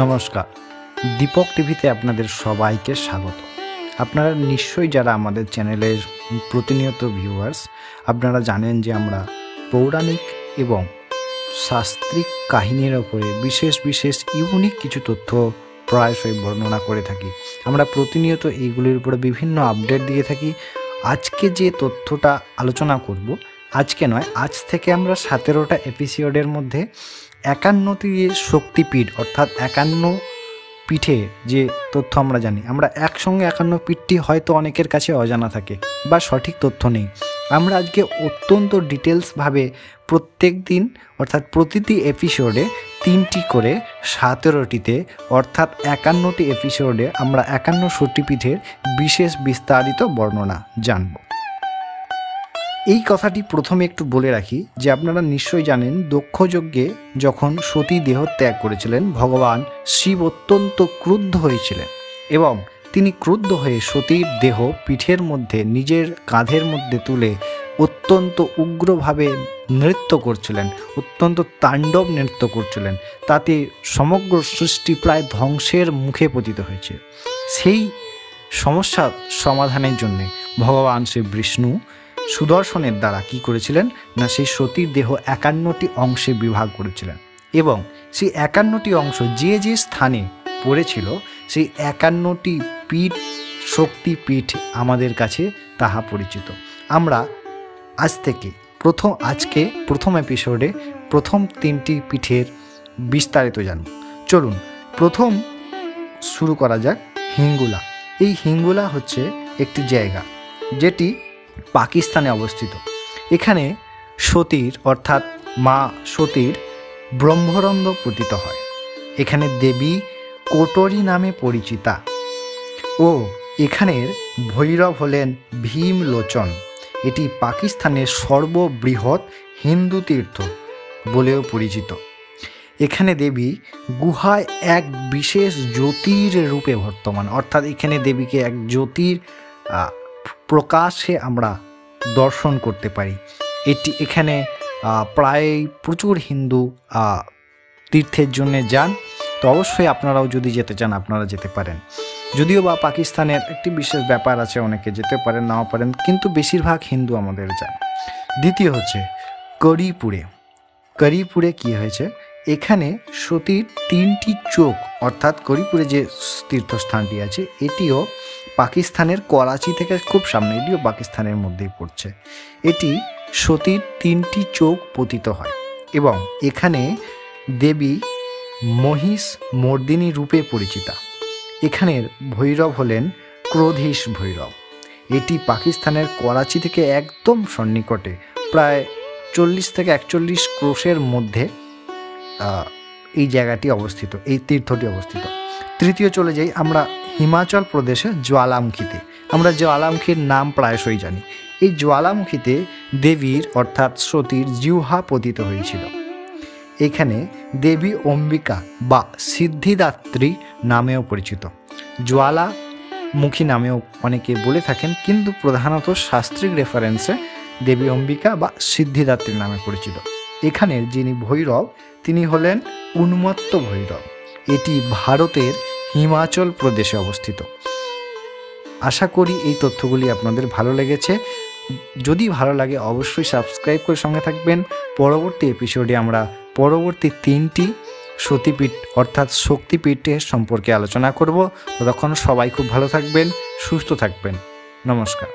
নমস্কার, দীপক টিভিতে আপনাদের সবাইকে স্বাগত। আপনারা নিশ্চয়ই যারা আমাদের চ্যানেলের প্রতিনিয়ত ভিউয়ার্স, আপনারা জানেন যে আমরা পৌরাণিক এবং শাস্ত্রিক কাহিনীর ওপরে বিশেষ ইউনিক কিছু তথ্য প্রায়শই বর্ণনা করে থাকি। আমরা প্রতিনিয়ত এইগুলির উপরে বিভিন্ন আপডেট দিয়ে থাকি। আজকে যে তথ্যটা আলোচনা করব, আজকে নয়, আজ থেকে আমরা 17টা এপিসোডের মধ্যে 51টি শক্তিপীঠ অর্থাৎ 51 পীঠে যে তথ্য আমরা জানি, আমরা একসঙ্গে 51 পীঠটি হয়তো অনেকের কাছে অজানা থাকে বা সঠিক তথ্য নেই। আমরা আজকে অত্যন্ত ডিটেলসভাবে প্রত্যেক দিন অর্থাৎ প্রতিটি এপিসোডে 3টি করে 17টিতে অর্থাৎ 51টি এপিসোডে আমরা 51 শক্তিপীঠের বিস্তারিত বর্ণনা জানব। এই কথাটি প্রথমে একটু বলে রাখি যে আপনারা নিশ্চয়ই জানেন দক্ষযজ্ঞে যখন সতী দেহ ত্যাগ করেছিলেন, ভগবান শিব অত্যন্ত ক্রুদ্ধ হয়েছিলেন এবং তিনি ক্রুদ্ধ হয়ে সতীর দেহ পিঠের মধ্যে নিজের কাঁধের মধ্যে তুলে অত্যন্ত উগ্রভাবে নৃত্য করছিলেন, অত্যন্ত তাণ্ডব নৃত্য করছিলেন। তাতে সমগ্র সৃষ্টি প্রায় ধ্বংসের মুখে পতিত হয়েছে। সেই সমস্যার সমাধানের জন্য ভগবান শ্রী বিষ্ণু সুদর্শনের দ্বারা কি করেছিলেন না, সেই সতীর দেহ 51টি অংশে বিভাগ করেছিলেন এবং সেই 51টি অংশ যে যে স্থানে পড়েছিল সেই 51টি পীঠ শক্তিপীঠ আমাদের কাছে তাহা পরিচিত। আমরা আজকে প্রথম এপিসোডে প্রথম 3টি পীঠের বিস্তারিত জানব। চলুন প্রথম শুরু করা যাক হিঙ্গুলা। এই হিঙ্গুলা হচ্ছে একটি জায়গা যেটি পাকিস্তানে অবস্থিত। এখানে সতীর অর্থাৎ মা সতীর ব্রহ্মরন্ধ্র পতিত হয়। এখানে দেবী কোটরি নামে পরিচিতা ও এখানের ভৈরব হলেন ভীমলোচন। এটি পাকিস্তানের সর্ববৃহৎ হিন্দু তীর্থ বলেও পরিচিত। এখানে দেবী গুহায় এক বিশেষ জ্যোতির রূপে বর্তমান, অর্থাৎ এখানে দেবীকে এক জ্যোতির প্রকাশে আমরা দর্শন করতে পারি। এখানে প্রায় প্রচুর হিন্দু তীর্থের জন্য যান। তো অবশ্যই আপনারাও যদি যেতে চান আপনারা যেতে পারেন। যদিও বা পাকিস্তানের একটি বিশেষ ব্যাপার আছে, অনেকে যেতে পারেন নাও পারেন, কিন্তু বেশিরভাগ হিন্দু আমাদের যান। দ্বিতীয় হচ্ছে করিপুরে কি হয়েছে, এখানে সতীর 3টি চোখ অর্থাৎ করিপুরে যে তীর্থস্থানটি আছে এটিও পাকিস্তানের করাচি থেকে খুব সামনে, এটিও পাকিস্তানের মধ্যেই পড়ছে। এটি সতীর 3টি চোখ পতিত হয় এবং এখানে দেবী মহিষ মর্দিনী রূপে পরিচিতা। এখানের ভৈরব হলেন ক্রোধীশ ভৈরব। এটি পাকিস্তানের করাচি থেকে একদম সন্নিকটে, প্রায় 40 থেকে 41 ক্রোশের মধ্যে এই জায়গাটি অবস্থিত, এই তীর্থটি অবস্থিত। তৃতীয় চলে যাই আমরা হিমাচল প্রদেশে জ্বালামুখীতে। আমরা জ্বালামুখীর নাম প্রায়শই জানি। এই জ্বালামুখীতে দেবীর অর্থাৎ সতীর জিহ্বা পতিত হয়েছিল। এখানে দেবী অম্বিকা বা সিদ্ধিদাত্রী নামেও পরিচিত। জ্বালামুখী নামেও অনেকে বলে থাকেন, কিন্তু প্রধানত শাস্ত্রিক রেফারেন্সে দেবী অম্বিকা বা সিদ্ধিদাত্রী নামে পরিচিত। এখানের যিনি ভৈরব তিনি হলেন উন্মত্ত ভৈরব। এটি ভারতের হিমাচল প্রদেশে অবস্থিত। আশা করি এই তথ্যগুলি আপনাদের ভালো লেগেছে। যদি ভালো লাগে অবশ্যই সাবস্ক্রাইব করে সঙ্গে থাকবেন। পরবর্তী এপিসোডে আমরা পরবর্তী 3টি সতীপীঠ অর্থাৎ শক্তিপীঠের সম্পর্কে আলোচনা করব। ততক্ষণ সবাই খুব ভালো থাকবেন, সুস্থ থাকবেন। নমস্কার।